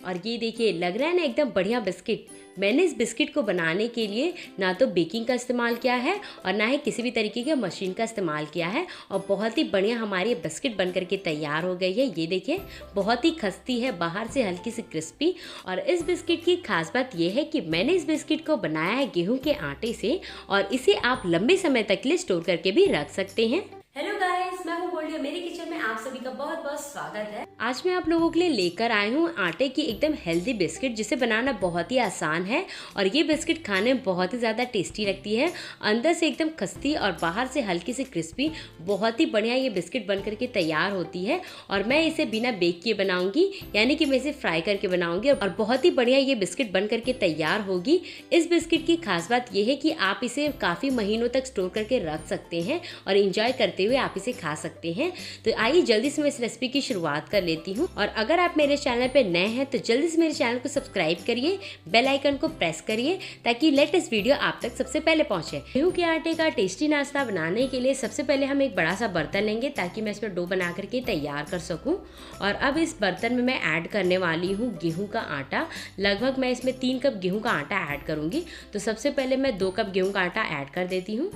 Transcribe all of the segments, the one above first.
और ये देखिए लग रहा है ना एकदम बढ़िया बिस्किट। मैंने इस बिस्किट को बनाने के लिए ना तो बेकिंग का इस्तेमाल किया है और ना ही किसी भी तरीके के मशीन का इस्तेमाल किया है और बहुत ही बढ़िया हमारी बिस्किट बन करके तैयार हो गई है। ये देखिए बहुत ही खस्ती है, बाहर से हल्की सी क्रिस्पी। और इस बिस्किट की खास बात यह है कि मैंने इस बिस्किट को बनाया है गेहूं के आटे से और इसे आप लंबे समय तक के लिए स्टोर करके भी रख सकते हैं। हेलो गाइस, मैं हूं गोल्डी, मेरे किचन में आप सभी का बहुत बहुत स्वागत है। आज मैं आप लोगों के लिए लेकर आई हूं आटे की एकदम हेल्दी बिस्किट, जिसे बनाना बहुत ही आसान है और ये बिस्किट खाने में बहुत ही ज़्यादा टेस्टी लगती है। अंदर से एकदम खस्ती और बाहर से हल्की सी क्रिस्पी, बहुत ही बढ़िया ये बिस्किट बन करके तैयार होती है। और मैं इसे बिना बेक किए बनाऊंगी, यानी कि मैं इसे फ्राई करके बनाऊंगी और बहुत ही बढ़िया ये बिस्किट बन करके तैयार होगी। इस बिस्किट की खास बात यह है कि आप इसे काफ़ी महीनों तक स्टोर करके रख सकते हैं और इंजॉय करते हुए आप इसे खा सकते हैं। तो आइए जल्दी से मैं इस रेसिपी की शुरुआत कर लेती हूँ। और अगर आप मेरे चैनल पे नए हैं तो जल्दी से मेरे चैनल को सब्सक्राइब करिए, बेल आइकन को प्रेस करिए ताकि लेटेस्ट वीडियो आप तक सबसे पहले पहुंचे। गेहूं के आटे का टेस्टी नाश्ता बनाने के लिए सबसे पहले हम एक बड़ा सा बर्तन लेंगे ताकि मैं इसमें डो बना करके तैयार कर सकूं। और अब इस बर्तन में मैं ऐड करने वाली हूँ गेहूं का आटा। लगभग मैं इसमें 3 कप गेहूं का आटा ऐड करूंगी। तो सबसे पहले मैं 2 कप गेहूं का आटा ऐड कर देती हूँ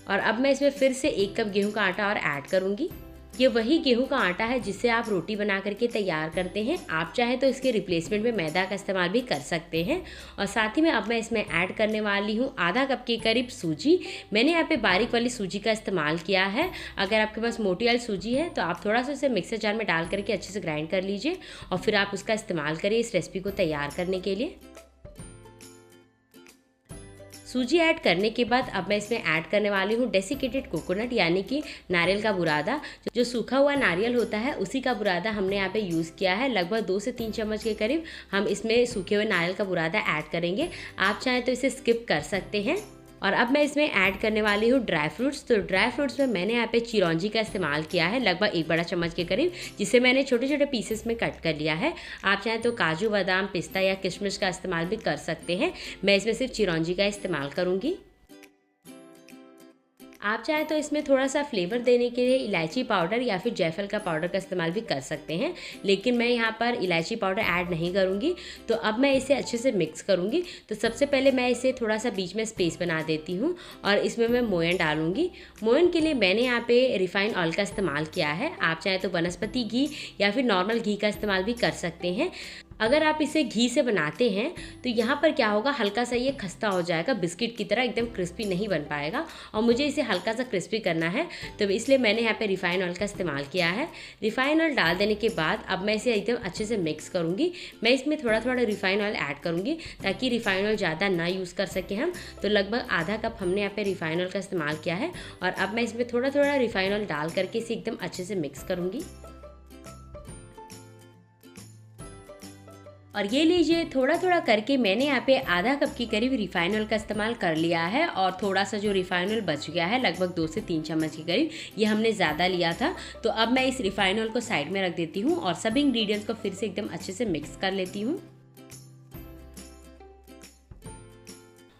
और अब मैं इसमें फिर से 1 कप गेहूं का आटा और ऐड करूंगी। ये वही गेहूं का आटा है जिससे आप रोटी बना करके तैयार करते हैं। आप चाहें तो इसके रिप्लेसमेंट में मैदा का इस्तेमाल भी कर सकते हैं। और साथ ही में अब मैं इसमें ऐड करने वाली हूँ आधा कप के करीब सूजी। मैंने यहाँ पे बारीक वाली सूजी का इस्तेमाल किया है। अगर आपके पास मोटी वाली सूजी है तो आप थोड़ा सा उसे मिक्सर जार में डाल करके अच्छे से ग्राइंड कर लीजिए और फिर आप उसका इस्तेमाल करिए इस रेसिपी को तैयार करने के लिए। सूजी ऐड करने के बाद अब मैं इसमें ऐड करने वाली हूँ डेसिकेटेड कोकोनट, यानी कि नारियल का बुरादा। जो सूखा हुआ नारियल होता है उसी का बुरादा हमने यहाँ पे यूज़ किया है। लगभग 2 से 3 चम्मच के करीब हम इसमें सूखे हुए नारियल का बुरादा ऐड करेंगे। आप चाहें तो इसे स्किप कर सकते हैं। और अब मैं इसमें ऐड करने वाली हूँ ड्राई फ्रूट्स। तो ड्राई फ्रूट्स में मैंने यहाँ पे चिरौंजी का इस्तेमाल किया है, लगभग 1 बड़ा चम्मच के करीब, जिसे मैंने छोटे छोटे पीसेस में कट कर लिया है। आप चाहें तो काजू, बादाम, पिस्ता या किशमिश का इस्तेमाल भी कर सकते हैं। मैं इसमें सिर्फ चिरौंजी का इस्तेमाल करूँगी। आप चाहें तो इसमें थोड़ा सा फ्लेवर देने के लिए इलायची पाउडर या फिर जायफल का पाउडर का इस्तेमाल भी कर सकते हैं, लेकिन मैं यहाँ पर इलायची पाउडर ऐड नहीं करूँगी। तो अब मैं इसे अच्छे से मिक्स करूँगी। तो सबसे पहले मैं इसे थोड़ा सा बीच में स्पेस बना देती हूँ और इसमें मैं मोयन डालूँगी। मोयन के लिए मैंने यहाँ पे रिफाइंड ऑयल का इस्तेमाल किया है। आप चाहें तो वनस्पति घी या फिर नॉर्मल घी का इस्तेमाल भी कर सकते हैं। अगर आप इसे घी से बनाते हैं तो यहाँ पर क्या होगा, हल्का सा ये खस्ता हो जाएगा, बिस्किट की तरह एकदम क्रिस्पी नहीं बन पाएगा। और मुझे इसे हल्का सा क्रिस्पी करना है, तो इसलिए मैंने यहाँ पे रिफाइन ऑयल का इस्तेमाल किया है। रिफाइन ऑयल डाल देने के बाद अब मैं इसे एकदम अच्छे से मिक्स करूँगी। मैं इसमें थोड़ा थोड़ा रिफाइन ऑयल ऐड करूँगी ताकि रिफाइन ऑयल ज़्यादा ना यूज़ कर सकें हम। तो लगभग आधा कप हमने यहाँ पे रिफाइन ऑयल का इस्तेमाल किया है और अब मैं इसमें थोड़ा थोड़ा रिफाइन ऑयल डाल करके इसे एकदम अच्छे से मिक्स करूँगी। और ये लीजिए, थोड़ा थोड़ा करके मैंने यहाँ पे आधा कप के करीब रिफाइन ऑयल का इस्तेमाल कर लिया है और थोड़ा सा जो रिफाइन ऑयल बच गया है लगभग 2 से 3 चम्मच के करीब, ये हमने ज़्यादा लिया था। तो अब मैं इस रिफाइन ऑयल को साइड में रख देती हूँ और सभी इंग्रेडिएंट्स को फिर से एकदम अच्छे से मिक्स कर लेती हूँ।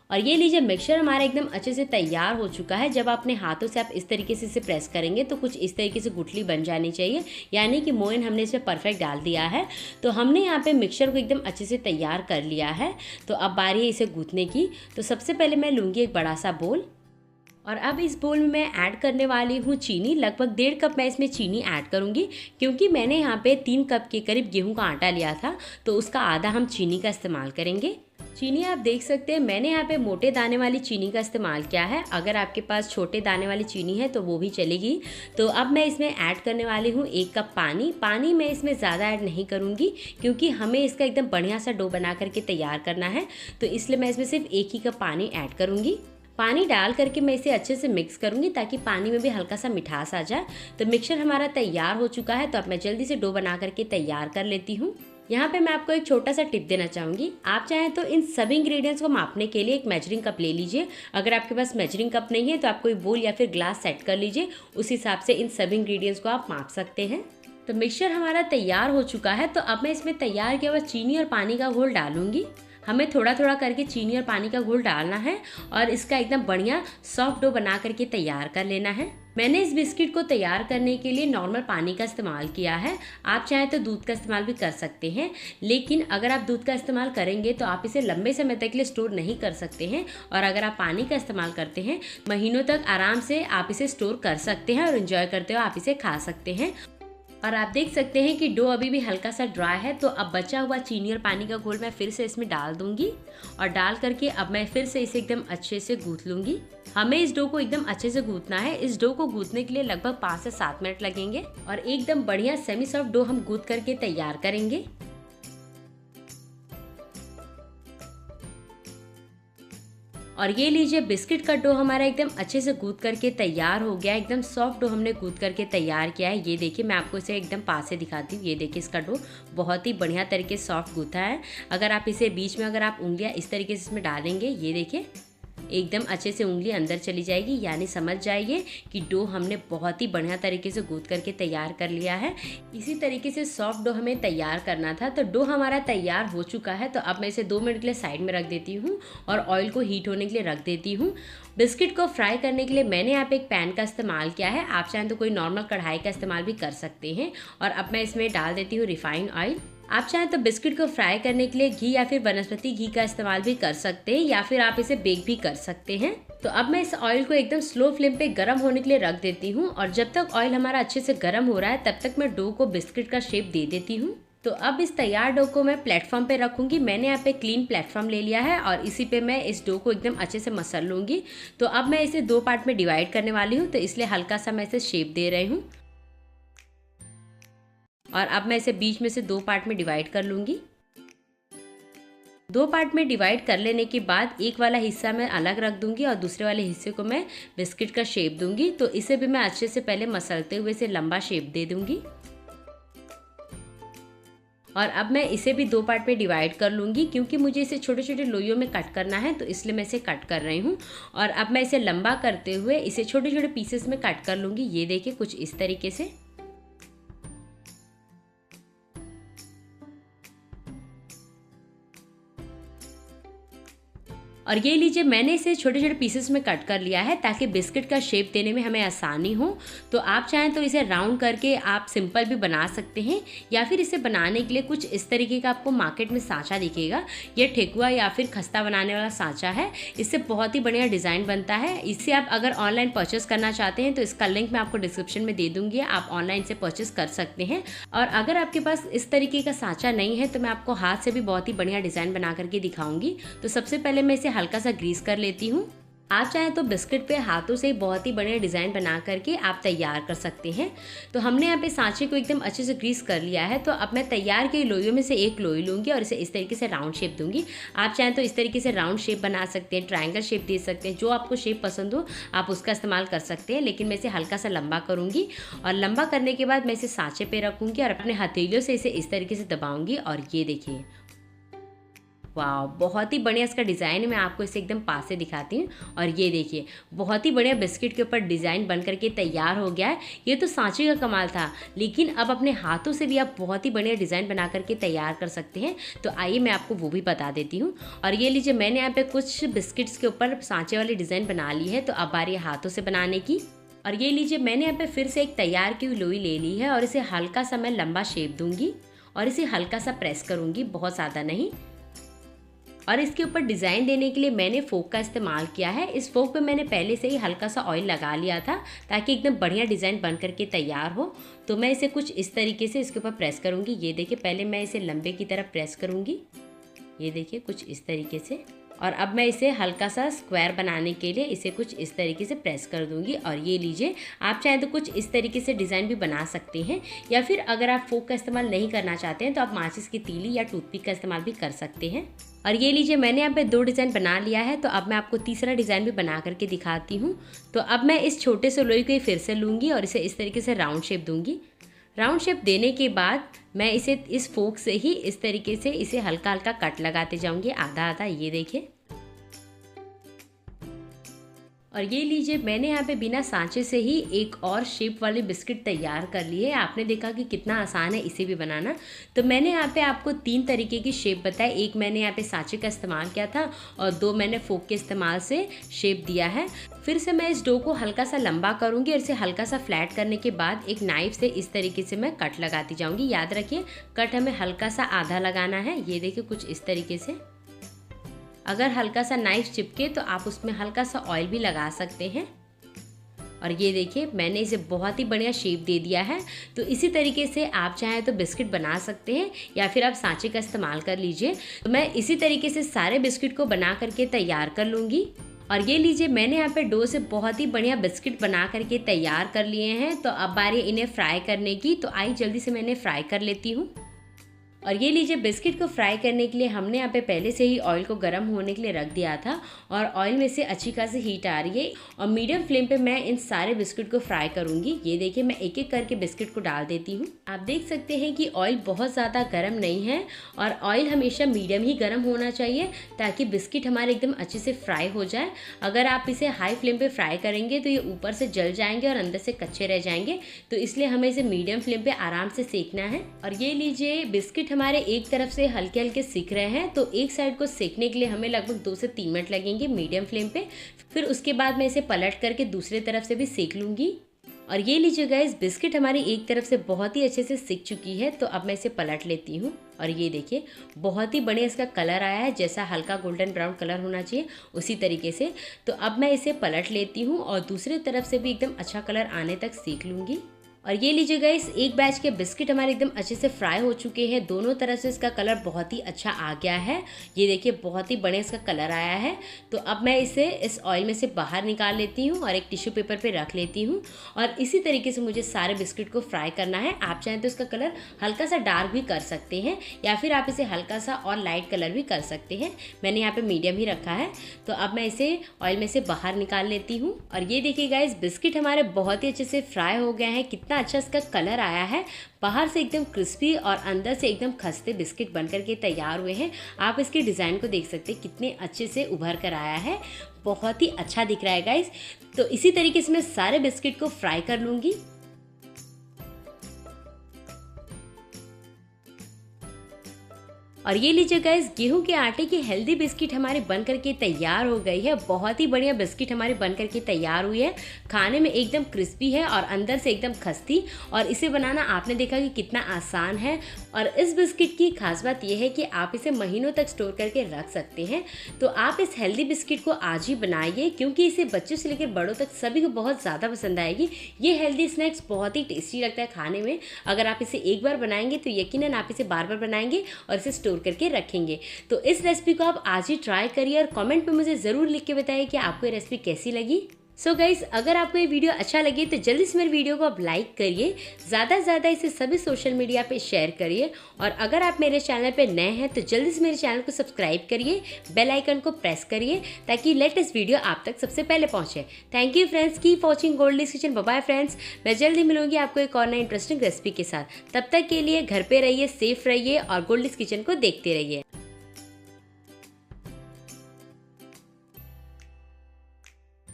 और ये लीजिए, मिक्सचर हमारा एकदम अच्छे से तैयार हो चुका है। जब अपने हाथों से आप इस तरीके से इसे प्रेस करेंगे तो कुछ इस तरीके से गुठली बन जानी चाहिए, यानी कि मोयन हमने इसमें परफेक्ट डाल दिया है। तो हमने यहाँ पे मिक्सचर को एकदम अच्छे से तैयार कर लिया है। तो अब बारी है इसे गूंथने की। तो सबसे पहले मैं लूँगी एक बड़ा सा बोल और अब इस बोल में मैं ऐड करने वाली हूँ चीनी। लगभग 1.5 कप मैं इसमें चीनी ऐड करूँगी, क्योंकि मैंने यहाँ पे 3 कप के करीब गेहूं का आटा लिया था, तो उसका आधा हम चीनी का इस्तेमाल करेंगे। चीनी आप देख सकते हैं मैंने यहाँ पे मोटे दाने वाली चीनी का इस्तेमाल किया है। अगर आपके पास छोटे दाने वाली चीनी है तो वो भी चलेगी। तो अब मैं इसमें ऐड करने वाली हूँ 1 कप पानी। पानी मैं इसमें ज़्यादा ऐड नहीं करूँगी क्योंकि हमें इसका एकदम बढ़िया सा डो बना करके तैयार करना है, तो इसलिए मैं इसमें सिर्फ 1 ही कप पानी ऐड करूँगी। पानी डाल करके मैं इसे अच्छे से मिक्स करूँगी ताकि पानी में भी हल्का सा मिठास आ जाए। तो मिक्सचर हमारा तैयार हो चुका है। तो अब मैं जल्दी से डो बना करके तैयार कर लेती हूँ। यहाँ पे मैं आपको एक छोटा सा टिप देना चाहूँगी। आप चाहें तो इन सभी इंग्रेडिएंट्स को मापने के लिए एक मेजरिंग कप ले लीजिए। अगर आपके पास मेजरिंग कप नहीं है तो आप कोई बोल या फिर ग्लास सेट कर लीजिए, उस हिसाब से इन सभी इंग्रेडिएंट्स को आप माप सकते हैं। तो मिक्सचर हमारा तैयार हो चुका है। तो अब मैं इसमें तैयार किया हुआ चीनी और पानी का घोल डालूंगी। हमें थोड़ा थोड़ा करके चीनी और पानी का घोल डालना है और इसका एकदम बढ़िया सॉफ्ट डो बना करके तैयार कर लेना है। मैंने इस बिस्किट को तैयार करने के लिए नॉर्मल पानी का इस्तेमाल किया है। आप चाहें तो दूध का इस्तेमाल भी कर सकते हैं, लेकिन अगर आप दूध का इस्तेमाल करेंगे तो आप इसे लंबे समय तक के लिए स्टोर नहीं कर सकते हैं। और अगर आप पानी का इस्तेमाल करते हैं, महीनों तक आराम से आप इसे स्टोर कर सकते हैं और एंजॉय करते हुए आप इसे खा सकते हैं। और आप देख सकते हैं कि डो अभी भी हल्का सा ड्राई है, तो अब बचा हुआ चीनी और पानी का घोल मैं फिर से इसमें डाल दूंगी और डाल करके अब मैं फिर से इसे एकदम अच्छे से गूंथ लूंगी। हमें इस डो को एकदम अच्छे से गूंथना है। इस डो को गूंथने के लिए लगभग 5 से 7 मिनट लगेंगे और एकदम बढ़िया सेमी सॉफ्ट डो हम गूंथ करके तैयार करेंगे। और ये लीजिए, बिस्किट का डो हमारा एकदम अच्छे से गूंथ करके तैयार हो गया। एकदम सॉफ्ट डो हमने गूंथ करके तैयार किया है। ये देखिए, मैं आपको इसे एकदम पास से दिखाती हूँ। ये देखिए, इसका डो बहुत ही बढ़िया तरीके से सॉफ्ट गूंथा है। अगर आप इसे बीच में अगर आप उंगलियां इस तरीके से इसमें डालेंगे, ये देखिए एकदम अच्छे से उंगली अंदर चली जाएगी, यानी समझ जाइए कि डो हमने बहुत ही बढ़िया तरीके से गूंथ करके तैयार कर लिया है। इसी तरीके से सॉफ्ट डो हमें तैयार करना था। तो डो हमारा तैयार हो चुका है। तो अब मैं इसे 2 मिनट के लिए साइड में रख देती हूँ और ऑयल को हीट होने के लिए रख देती हूँ। बिस्किट को फ्राई करने के लिए मैंने यहाँ पे एक पैन का इस्तेमाल किया है। आप चाहें तो कोई नॉर्मल कढ़ाई का इस्तेमाल भी कर सकते हैं। और अब मैं इसमें डाल देती हूँ रिफाइंड ऑयल। आप चाहें तो बिस्किट को फ्राई करने के लिए घी या फिर वनस्पति घी का इस्तेमाल भी कर सकते हैं, या फिर आप इसे बेक भी कर सकते हैं। तो अब मैं इस ऑयल को एकदम स्लो फ्लेम पे गर्म होने के लिए रख देती हूँ और जब तक ऑयल हमारा अच्छे से गर्म हो रहा है तब तक मैं डो को बिस्किट का शेप दे देती हूँ। तो अब इस तैयार डो को मैं प्लेटफॉर्म पे रखूंगी। मैंने यहाँ पे क्लीन प्लेटफॉर्म ले लिया है और इसी पे मैं इस डो को एकदम अच्छे से मसल लूँगी। तो अब मैं इसे 2 पार्ट में डिवाइड करने वाली हूँ, तो इसलिए हल्का सा मैं इसे शेप दे रही हूँ। और अब मैं इसे बीच में से 2 पार्ट में डिवाइड कर लूँगी। 2 पार्ट में डिवाइड कर लेने के बाद एक वाला हिस्सा मैं अलग रख दूंगी और दूसरे वाले हिस्से को मैं बिस्किट का शेप दूंगी। तो इसे भी मैं अच्छे से पहले मसलते हुए इसे लंबा शेप दे दूंगी। और अब मैं इसे भी 2 पार्ट में डिवाइड कर लूँगी, क्योंकि मुझे इसे छोटे छोटे लोइयों में कट करना है, तो इसलिए मैं इसे कट कर रही हूँ। और अब मैं इसे लंबा करते हुए इसे छोटे छोटे पीसेस में कट कर लूँगी। ये देखिए, कुछ इस तरीके से। और ये लीजिए, मैंने इसे छोटे छोटे पीसेस में कट कर लिया है ताकि बिस्किट का शेप देने में हमें आसानी हो। तो आप चाहें तो इसे राउंड करके आप सिंपल भी बना सकते हैं, या फिर इसे बनाने के लिए कुछ इस तरीके का आपको मार्केट में सांचा दिखेगा। ये ठेकुआ या फिर खस्ता बनाने वाला सांचा है। इससे बहुत ही बढ़िया डिज़ाइन बनता है। इससे आप अगर ऑनलाइन परचेस करना चाहते हैं तो इसका लिंक मैं आपको डिस्क्रिप्शन में दे दूँगी, आप ऑनलाइन से परचेस कर सकते हैं। और अगर आपके पास इस तरीके का सांचा नहीं है तो मैं आपको हाथ से भी बहुत ही बढ़िया डिज़ाइन बना करके दिखाऊंगी। तो सबसे पहले मैं इसे हल्का सा ग्रीस कर लेती हूँ। आप चाहें तो बिस्किट पे हाथों से बहुत ही बढ़िया डिज़ाइन बना करके आप तैयार कर सकते हैं। तो हमने यहाँ पे सांचे को एकदम अच्छे से ग्रीस कर लिया है। तो अब मैं तैयार की लोइयों में से एक लोई लूँगी और इसे इस तरीके से राउंड शेप दूंगी। आप चाहें तो इस तरीके से राउंड शेप बना सकते हैं, ट्रायंगल शेप दे सकते हैं, जो आपको शेप पसंद हो आप उसका इस्तेमाल कर सकते हैं। लेकिन मैं इसे हल्का सा लंबा करूँगी और लंबा करने के बाद मैं इसे सांचे पे रखूँगी और अपने हथेलियों से इसे इस तरीके से दबाऊँगी। और ये देखिए, वाह, बहुत ही बढ़िया इसका डिज़ाइन है। मैं आपको इसे एकदम पास से दिखाती हूँ। और ये देखिए, बहुत ही बढ़िया बिस्किट के ऊपर डिज़ाइन बन करके तैयार हो गया है। ये तो सांचे का कमाल था, लेकिन अब अपने हाथों से भी आप बहुत ही बढ़िया डिज़ाइन बना करके तैयार कर सकते हैं। तो आइए मैं आपको वो भी बता देती हूँ। और ये लीजिए, मैंने यहाँ पे कुछ बिस्किट्स के ऊपर सांचे वाली डिज़ाइन बना ली है। तो अब बारी हाथों से बनाने की। और ये लीजिए, मैंने यहाँ पे फिर से एक तैयार की हुई लोई ले ली है और इसे हल्का सा मैं लंबा शेप दूंगी और इसे हल्का सा प्रेस करूँगी, बहुत ज़्यादा नहीं। और इसके ऊपर डिज़ाइन देने के लिए मैंने फोक का इस्तेमाल किया है। इस फोक पे मैंने पहले से ही हल्का सा ऑयल लगा लिया था ताकि एकदम बढ़िया डिज़ाइन बन करके तैयार हो। तो मैं इसे कुछ इस तरीके से इसके ऊपर प्रेस करूँगी। ये देखिए, पहले मैं इसे लंबे की तरफ प्रेस करूँगी। ये देखिए, कुछ इस तरीके से। और अब मैं इसे हल्का सा स्क्वायर बनाने के लिए इसे कुछ इस तरीके से प्रेस कर दूंगी। और ये लीजिए, आप चाहें तो कुछ इस तरीके से डिज़ाइन भी बना सकते हैं, या फिर अगर आप फोक का इस्तेमाल नहीं करना चाहते हैं तो आप माचिस की तीली या टूथपिक का इस्तेमाल भी कर सकते हैं। और ये लीजिए, मैंने यहाँ पे 2 डिज़ाइन बना लिया है। तो अब मैं आपको तीसरा डिज़ाइन भी बना करके दिखाती हूँ। तो अब मैं इस छोटे से लोई को फिर से लूँगी और इसे इस तरीके से राउंड शेप दूँगी। राउंड शेप देने के बाद मैं इसे इस फोक से ही इस तरीके से इसे हल्का हल्का कट लगाते जाऊँगी, आधा आधा। ये देखिए। और ये लीजिए, मैंने यहाँ पे बिना सांचे से ही एक और शेप वाली बिस्किट तैयार कर ली है। आपने देखा कि कितना आसान है इसे भी बनाना। तो मैंने यहाँ पे आपको 3 तरीके की शेप बताई। एक मैंने यहाँ पे सांचे का इस्तेमाल किया था और 2 मैंने फोक के इस्तेमाल से शेप दिया है। फिर से मैं इस डो को हल्का सा लंबा करूँगी और इसे हल्का सा फ्लैट करने के बाद एक नाइफ से इस तरीके से मैं कट लगाती जाऊँगी। याद रखिए, कट हमें हल्का सा आधा लगाना है। ये देखिए कुछ इस तरीके से। अगर हल्का सा नाइफ चिपके तो आप उसमें हल्का सा ऑयल भी लगा सकते हैं। और ये देखिए, मैंने इसे बहुत ही बढ़िया शेप दे दिया है। तो इसी तरीके से आप चाहें तो बिस्किट बना सकते हैं या फिर आप सांचे का इस्तेमाल कर लीजिए। तो मैं इसी तरीके से सारे बिस्किट को बना करके तैयार कर लूँगी। और ये लीजिए, मैंने यहाँ पे डो से बहुत ही बढ़िया बिस्किट बना करके तैयार कर लिए हैं। तो अब बारी इन्हें फ्राई करने की। तो आई जल्दी से मैं इन्हें फ्राई कर लेती हूँ। और ये लीजिए, बिस्किट को फ्राई करने के लिए हमने यहाँ पे पहले से ही ऑयल को गर्म होने के लिए रख दिया था और ऑयल में से अच्छी खासी हीट आ रही है। और मीडियम फ्लेम पे मैं इन सारे बिस्किट को फ्राई करूँगी। ये देखिए, मैं एक एक करके बिस्किट को डाल देती हूँ। आप देख सकते हैं कि ऑयल बहुत ज़्यादा गर्म नहीं है और ऑयल हमेशा मीडियम ही गर्म होना चाहिए ताकि बिस्किट हमारे एकदम अच्छे से फ्राई हो जाए। अगर आप इसे हाई फ्लेम पर फ्राई करेंगे तो ये ऊपर से जल जाएंगे और अंदर से कच्चे रह जाएंगे। तो इसलिए हमें इसे मीडियम फ्लेम पर आराम से सेकना है। और ये लीजिए, बिस्किट हमारे एक तरफ से हल्के हल्के सिक रहे हैं। तो एक साइड को सेकने के लिए हमें लगभग 2 से 3 मिनट लगेंगे मीडियम फ्लेम पे। फिर उसके बाद मैं इसे पलट करके दूसरे तरफ से भी सेक लूँगी। और ये लीजिए गाइस, बिस्किट हमारी एक तरफ से बहुत ही अच्छे से सिक चुकी है। तो अब मैं इसे पलट लेती हूँ। और ये देखिए, बहुत ही बढ़िया इसका कलर आया है। जैसा हल्का गोल्डन ब्राउन कलर होना चाहिए उसी तरीके से। तो अब मैं इसे पलट लेती हूँ और दूसरी तरफ से भी एकदम अच्छा कलर आने तक सेक लूँगी। और ये लीजिए गाइस, एक बैच के बिस्किट हमारे एकदम अच्छे से फ्राई हो चुके हैं। दोनों तरफ से इसका कलर बहुत ही अच्छा आ गया है। ये देखिए, बहुत ही बढ़िया इसका कलर आया है। तो अब मैं इसे इस ऑयल में से बाहर निकाल लेती हूँ और एक टिश्यू पेपर पे रख लेती हूँ। और इसी तरीके से मुझे सारे बिस्किट को फ्राई करना है। आप चाहें तो इसका कलर हल्का सा डार्क भी कर सकते हैं या फिर आप इसे हल्का सा और लाइट कलर भी कर सकते हैं। मैंने यहाँ पे मीडियम ही रखा है। तो अब मैं इसे ऑयल में से बाहर निकाल लेती हूँ। और ये देखिए गाइस, बिस्किट हमारे बहुत ही अच्छे से फ्राई हो गए हैं। कितना अच्छा इसका कलर आया है। बाहर से एकदम क्रिस्पी और अंदर से एकदम खस्ते बिस्किट बनकर के तैयार हुए हैं। आप इसके डिज़ाइन को देख सकते हैं, कितने अच्छे से उभर कर आया है। बहुत ही अच्छा दिख रहा है गाइस। तो इसी तरीके से मैं सारे बिस्किट को फ्राई कर लूँगी। और ये लीजिए गाइस, गेहूं के आटे की हेल्दी बिस्किट हमारे बन करके तैयार हो गई है। बहुत ही बढ़िया बिस्किट हमारी बन करके तैयार हुई है। खाने में एकदम क्रिस्पी है और अंदर से एकदम खस्ती। और इसे बनाना आपने देखा कि कितना आसान है। और इस बिस्किट की खास बात यह है कि आप इसे महीनों तक स्टोर करके रख सकते हैं। तो आप इस हेल्दी बिस्किट को आज ही बनाइए, क्योंकि इसे बच्चों से लेकर बड़ों तक सभी को बहुत ज़्यादा पसंद आएगी। ये हेल्दी स्नैक्स बहुत ही टेस्टी लगता है खाने में। अगर आप इसे एक बार बनाएंगे तो यकीनन आप इसे बार बार बनाएंगे और इसे स्टोर करके रखेंगे। तो इस रेसिपी को आप आज ही ट्राई करिए और कमेंट पे मुझे ज़रूर लिख के बताइए कि आपको ये रेसिपी कैसी लगी। सो गाइस, अगर आपको ये वीडियो अच्छा लगे तो जल्दी से मेरे वीडियो को आप लाइक करिए, ज़्यादा से ज़्यादा इसे सभी सोशल मीडिया पे शेयर करिए। और अगर आप मेरे चैनल पे नए हैं तो जल्दी से मेरे चैनल को सब्सक्राइब करिए, बेल आइकन को प्रेस करिए ताकि लेटेस्ट वीडियो आप तक सबसे पहले पहुँचे। Thank you friends, keep watching Goldie's kitchen. Bye bye friends, मैं जल्दी मिलूंगी आपको एक और नई इंटरेस्टिंग रेसिपी के साथ। तब तक के लिए घर पे रहिए, सेफ रहिए और गोल्डीज किचन को देखते रहिए।